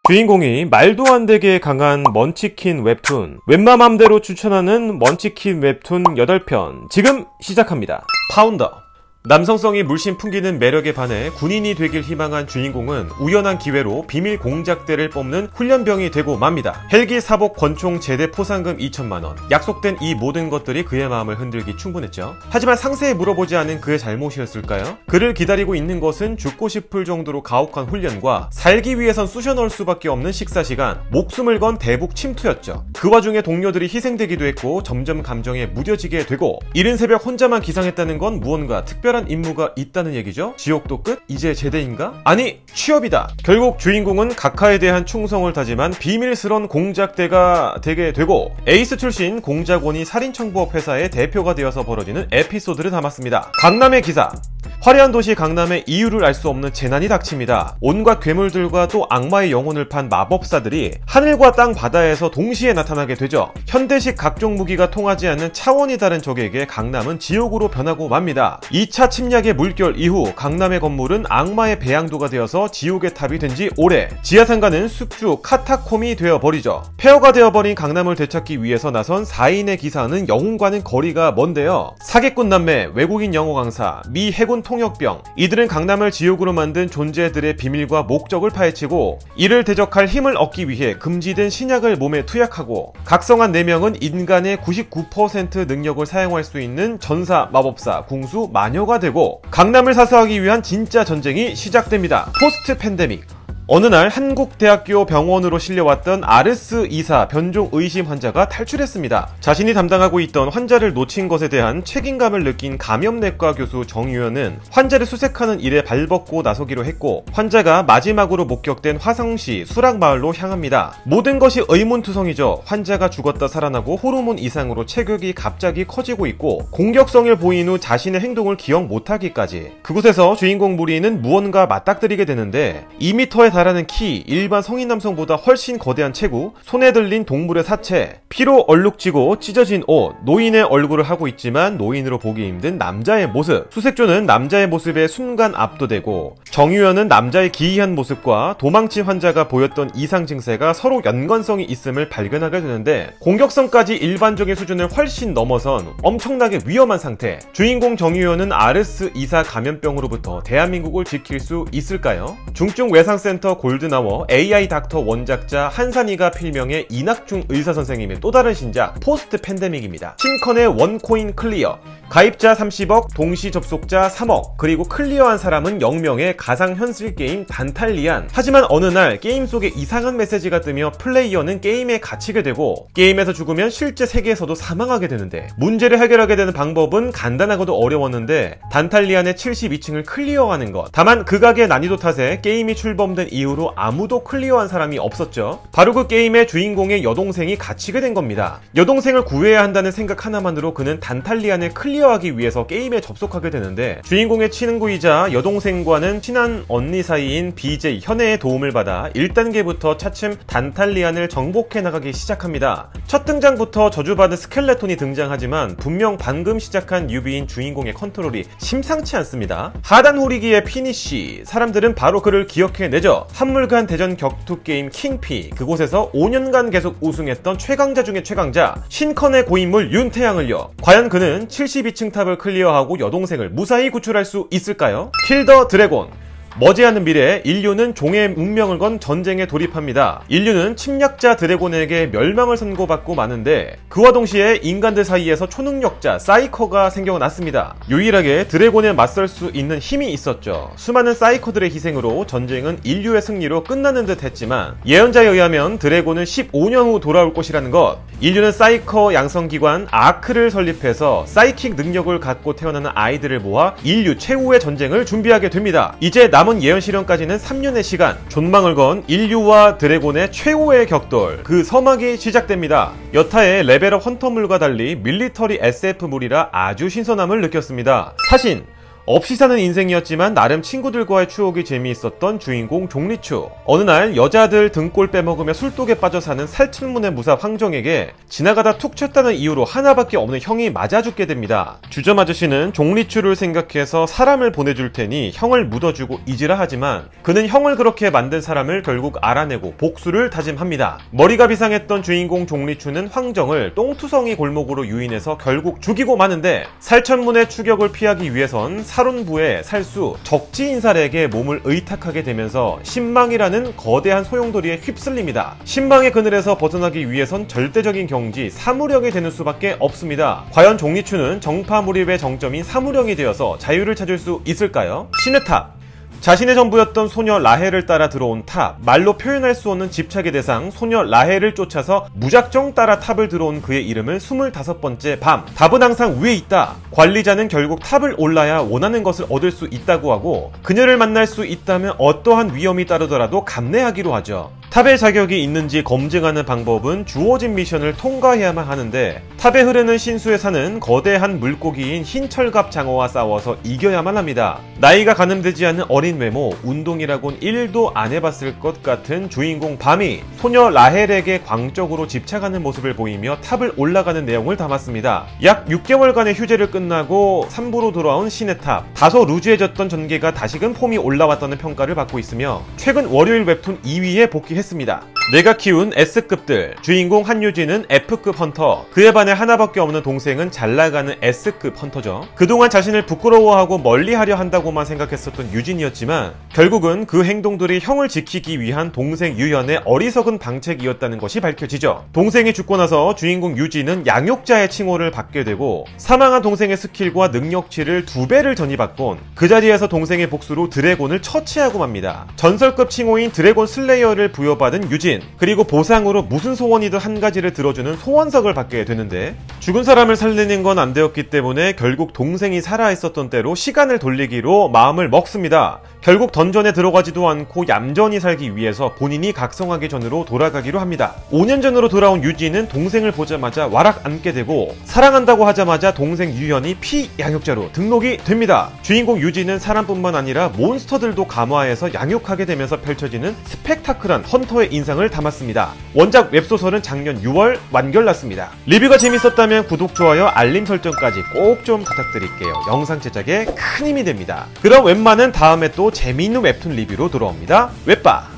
주인공이 말도 안 되게 강한 먼치킨 웹툰, 웬맘맘대로 추천하는 먼치킨 웹툰 8편 지금 시작합니다. 파운더. 남성성이 물씬 풍기는 매력에 반해 군인이 되길 희망한 주인공은 우연한 기회로 비밀 공작대를 뽑는 훈련병이 되고 맙니다. 헬기 사복 권총 제대 포상금 2천만원, 약속된 이 모든 것들이 그의 마음을 흔들기 충분했죠. 하지만 상세히 물어보지 않은 그의 잘못이었을까요? 그를 기다리고 있는 것은 죽고 싶을 정도로 가혹한 훈련과 살기 위해선 쑤셔 넣을 수밖에 없는 식사시간, 목숨을 건 대북 침투였죠. 그 와중에 동료들이 희생되기도 했고 점점 감정에 무뎌지게 되고, 이른 새벽 혼자만 기상했다는 건 무언가 특별한 임무가 있다는 얘기죠. 지옥도 끝? 이제 제대인가? 아니, 취업이다. 결국 주인공은 각하에 대한 충성을 다짐한 비밀스런 공작대가 되게 되고, 에이스 출신 공작원이 살인청부업 회사의 대표가 되어서 벌어지는 에피소드를 담았습니다. 강남의 기사. 화려한 도시 강남에 이유를 알 수 없는 재난이 닥칩니다. 온갖 괴물들과 또 악마의 영혼을 판 마법사들이 하늘과 땅 바다에서 동시에 나타나게 되죠. 현대식 각종 무기가 통하지 않는 차원이 다른 적에게 강남은 지옥으로 변하고 맙니다. 2차 침략의 물결 이후 강남의 건물은 악마의 배양도가 되어서 지옥의 탑이 된 지 오래, 지하상가는 숙주 카타콤이 되어버리죠. 폐허가 되어버린 강남을 되찾기 위해서 나선 4인의 기사는 영웅과는 거리가 먼데요. 사기꾼 남매, 외국인 영어 강사, 미 해군 통역병, 이들은 강남을 지옥으로 만든 존재들의 비밀과 목적을 파헤치고, 이를 대적할 힘을 얻기 위해 금지된 신약을 몸에 투약하고, 각성한 4명은 인간의 99% 능력을 사용할 수 있는 전사, 마법사, 궁수, 마녀가 되고, 강남을 사수하기 위한 진짜 전쟁이 시작됩니다. 포스트 팬데믹. 어느 날 한국대학교 병원으로 실려왔던 아르스 이사 변종 의심 환자가 탈출했습니다. 자신이 담당하고 있던 환자를 놓친 것에 대한 책임감을 느낀 감염내과 교수 정유현은 환자를 수색하는 일에 발벗고 나서기로 했고, 환자가 마지막으로 목격된 화성시 수락마을로 향합니다. 모든 것이 의문투성이죠. 환자가 죽었다 살아나고 호르몬 이상으로 체격이 갑자기 커지고 있고, 공격성을 보인 후 자신의 행동을 기억 못하기까지. 그곳에서 주인공 무리는 무언가 맞닥뜨리게 되는데, 2m에 달하는 키, 일반 성인 남성보다 훨씬 거대한 체구, 손에 들린 동물의 사체, 피로 얼룩지고 찢어진 옷, 노인의 얼굴을 하고 있지만 노인으로 보기 힘든 남자의 모습. 수색조는 남자의 모습에 순간 압도되고, 정유현은 남자의 기이한 모습과 도망친 환자가 보였던 이상 증세가 서로 연관성이 있음을 발견하게 되는데, 공격성까지 일반적인 수준을 훨씬 넘어선 엄청나게 위험한 상태. 주인공 정유현은 아르스 이사 감염병으로부터 대한민국을 지킬 수 있을까요? 중증 외상센터 골드나워 AI 닥터 원작자 한산이가 필명의 이낙중 의사선생님의 또 다른 신작 포스트 팬데믹입니다. 신컨의 원코인 클리어. 가입자 30억, 동시 접속자 3억, 그리고 클리어한 사람은 0명의 가상현실 게임 단탈리안. 하지만 어느 날 게임 속에 이상한 메시지가 뜨며 플레이어는 게임에 갇히게 되고, 게임에서 죽으면 실제 세계에서도 사망하게 되는데, 문제를 해결하게 되는 방법은 간단하고도 어려웠는데 단탈리안의 72층을 클리어하는 것. 다만 극악의 난이도 탓에 게임이 출범된 이후로 아무도 클리어한 사람이 없었죠. 바로 그 게임의 주인공의 여동생이 갇히게 된 겁니다. 여동생을 구해야 한다는 생각 하나만으로 그는 단탈리안을 클리어하기 위해서 게임에 접속하게 되는데, 주인공의 친구이자 여동생과는 친한 언니 사이인 BJ 현애의 도움을 받아 1단계부터 차츰 단탈리안을 정복해 나가기 시작합니다. 첫 등장부터 저주받은 스켈레톤이 등장하지만 분명 방금 시작한 뉴비인 주인공의 컨트롤이 심상치 않습니다. 하단 후리기의 피니쉬. 사람들은 바로 그를 기억해내죠. 한물간 대전 격투 게임 킹피. 그곳에서 5년간 계속 우승했던 최강자 중의 최강자, 신컨의 고인물 윤태양을요. 과연 그는 72층 탑을 클리어하고 여동생을 무사히 구출할 수 있을까요? 킬 더 드래곤. 머지않은 미래에 인류는 종의 운명을 건 전쟁에 돌입합니다. 인류는 침략자 드래곤에게 멸망을 선고받고 마는데, 그와 동시에 인간들 사이에서 초능력자 사이커가 생겨났습니다. 유일하게 드래곤에 맞설 수 있는 힘이 있었죠. 수많은 사이커들의 희생으로 전쟁은 인류의 승리로 끝나는 듯 했지만, 예언자에 의하면 드래곤은 15년 후 돌아올 것이라는 것. 인류는 사이커 양성기관 아크를 설립해서 사이킥 능력을 갖고 태어나는 아이들을 모아 인류 최후의 전쟁을 준비하게 됩니다. 이제 남은 예언 실현까지는 3년의 시간. 존망을 건 인류와 드래곤의 최후의 격돌, 그 서막이 시작됩니다. 여타의 레벨업 헌터물과 달리 밀리터리 SF물이라 아주 신선함을 느꼈습니다. 사신. 없이 사는 인생이었지만 나름 친구들과의 추억이 재미있었던 주인공 종리추. 어느 날 여자들 등골 빼먹으며 술독에 빠져 사는 살천문의 무사 황정에게 지나가다 툭 쳤다는 이유로 하나밖에 없는 형이 맞아 죽게 됩니다. 주점 아저씨는 종리추를 생각해서 사람을 보내줄 테니 형을 묻어주고 잊으라 하지만 그는 형을 그렇게 만든 사람을 결국 알아내고 복수를 다짐합니다. 머리가 비상했던 주인공 종리추는 황정을 똥투성이 골목으로 유인해서 결국 죽이고 마는데 살천문의 추격을 피하기 위해선 살운부의 살수 적지인살에게 몸을 의탁하게 되면서 신망이라는 거대한 소용돌이에 휩쓸립니다. 신망의 그늘에서 벗어나기 위해선 절대적인 경지 사무령이 되는 수밖에 없습니다. 과연 종리추는 정파무립의 정점인 사무령이 되어서 자유를 찾을 수 있을까요? 신의 탑. 자신의 전부였던 소녀 라헬을 따라 들어온 탑, 말로 표현할 수 없는 집착의 대상 소녀 라헬을 쫓아서 무작정 따라 탑을 들어온 그의 이름은 25번째 밤. 답은 항상 위에 있다. 관리자는 결국 탑을 올라야 원하는 것을 얻을 수 있다고 하고 그녀를 만날 수 있다면 어떠한 위험이 따르더라도 감내하기로 하죠. 탑의 자격이 있는지 검증하는 방법은 주어진 미션을 통과해야만 하는데 탑에 흐르는 신수에 사는 거대한 물고기인 흰철갑 장어와 싸워서 이겨야만 합니다. 나이가 가늠되지 않은 어린 외모, 운동이라곤 1도 안 해봤을 것 같은 주인공 밤이 소녀 라헬에게 광적으로 집착하는 모습을 보이며 탑을 올라가는 내용을 담았습니다. 약 6개월간의 휴재를 끝나고 3부로 돌아온 신의 탑. 다소 루즈해졌던 전개가 다시금 폼이 올라왔다는 평가를 받고 있으며 최근 월요일 웹툰 2위에 복귀했습니다. 내가 키운 S급들. 주인공 한유진은 F급 헌터, 그에 반해 하나밖에 없는 동생은 잘나가는 S급 헌터죠. 그동안 자신을 부끄러워하고 멀리하려 한다고만 생각했었던 유진이었지만 결국은 그 행동들이 형을 지키기 위한 동생 유연의 어리석은 방책이었다는 것이 밝혀지죠. 동생이 죽고 나서 주인공 유진은 양육자의 칭호를 받게 되고 사망한 동생의 스킬과 능력치를 2배를 전이받곤 그 자리에서 동생의 복수로 드래곤을 처치하고 맙니다. 전설급 칭호인 드래곤 슬레이어를 부여받은 유진, 그리고 보상으로 무슨 소원이든 한 가지를 들어주는 소원석을 받게 되는데 죽은 사람을 살리는 건 안 되었기 때문에 결국 동생이 살아있었던 때로 시간을 돌리기로 마음을 먹습니다. 결국 던전에 들어가지도 않고 얌전히 살기 위해서 본인이 각성하기 전으로 돌아가기로 합니다. 5년 전으로 돌아온 유진은 동생을 보자마자 와락 앉게 되고 사랑한다고 하자마자 동생 유연이 피양육자로 등록이 됩니다. 주인공 유진은 사람뿐만 아니라 몬스터들도 감화해서 양육하게 되면서 펼쳐지는 스펙타클한 헌터의 인상을 담았습니다. 원작 웹소설은 작년 6월 완결났습니다. 리뷰가 재밌었다면 구독, 좋아요, 알림 설정까지 꼭 좀 부탁드릴게요. 영상 제작에 큰 힘이 됩니다. 그럼 웬만한 다음에 또 재미있는 웹툰 리뷰로 돌아옵니다. 웹바!